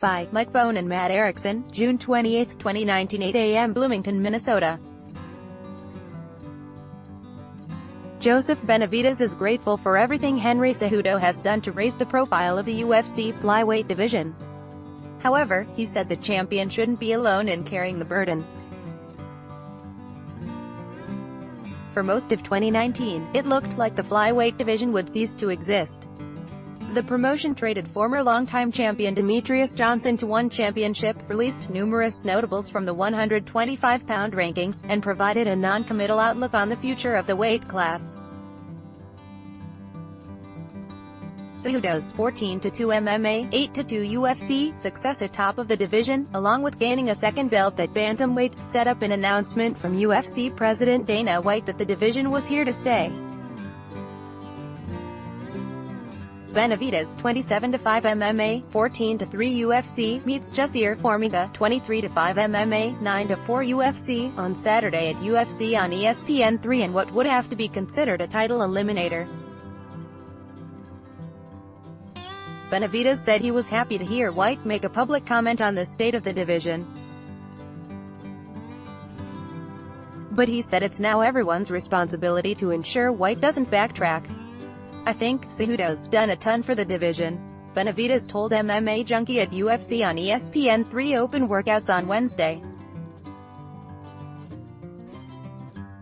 by Mike Bohn and Matt Erickson, June 28, 2019, 8 a.m. Bloomington, Minnesota. Joseph Benavidez is grateful for everything Henry Cejudo has done to raise the profile of the UFC flyweight division. However, he said the champion shouldn't be alone in carrying the burden. For most of 2019, it looked like the flyweight division would cease to exist. The promotion traded former longtime champion Demetrious Johnson to one championship, released numerous notables from the 125-pound rankings, and provided a non-committal outlook on the future of the weight class. Cejudo's 14-2 MMA, 8-2 UFC success at top of the division, along with gaining a second belt at bantamweight, set up an announcement from UFC President Dana White that the division was here to stay. Benavidez, 27-5 MMA, 14-3 UFC, meets Jussier Formiga, 23-5 MMA, 9-4 UFC, on Saturday at UFC on ESPN3 in what would have to be considered a title eliminator. Benavidez said he was happy to hear White make a public comment on the state of the division. But he said it's now everyone's responsibility to ensure White doesn't backtrack. I think Cejudo's done a ton for the division, Benavidez told MMA Junkie at UFC on ESPN3 Open Workouts on Wednesday.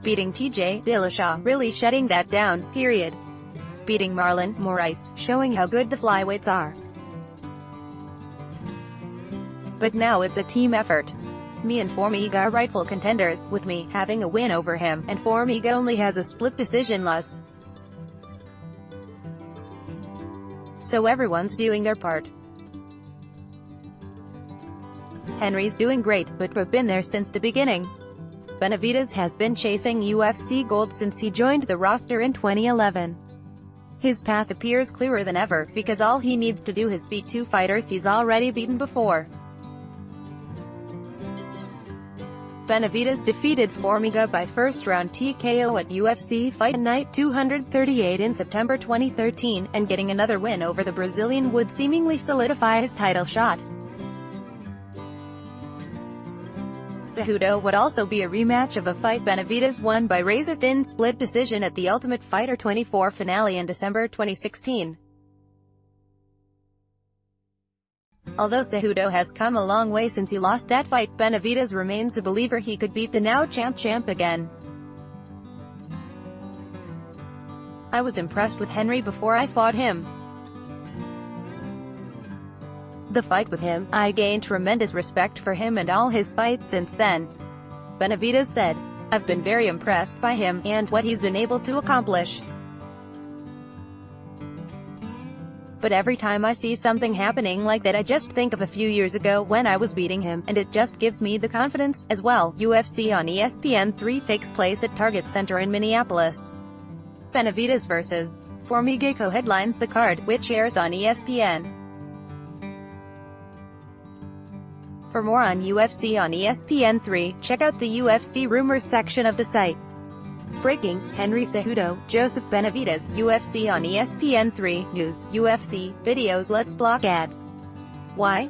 Beating TJ Dillashaw, really shutting that down, period. Beating Marlon Moraes, showing how good the flyweights are. But now it's a team effort. Me and Formiga are rightful contenders, with me having a win over him, and Formiga only has a split decision loss. So everyone's doing their part. Henry's doing great, but we've been there since the beginning. Benavidez has been chasing UFC gold since he joined the roster in 2011. His path appears clearer than ever, because all he needs to do is beat two fighters he's already beaten before. Benavidez defeated Formiga by first-round TKO at UFC Fight Night 238 in September 2013, and getting another win over the Brazilian would seemingly solidify his title shot. Cejudo would also be a rematch of a fight Benavidez won by razor-thin split decision at the Ultimate Fighter 24 finale in December 2016. Although Cejudo has come a long way since he lost that fight, Benavidez remains a believer he could beat the now champ again. I was impressed with Henry before I fought him. The fight with him, I gained tremendous respect for him and all his fights since then. Benavidez said, I've been very impressed by him, and what he's been able to accomplish. But every time I see something happening like that, I just think of a few years ago when I was beating him, and it just gives me the confidence, as well. UFC on ESPN3 takes place at Target Center in Minneapolis. Benavidez vs. Formiga co-headlines the card, which airs on ESPN. For more on UFC on ESPN3, check out the UFC Rumors section of the site. Breaking: Henry Cejudo, Joseph Benavidez, UFC on ESPN3, News, UFC, Videos. Let's block ads. Why?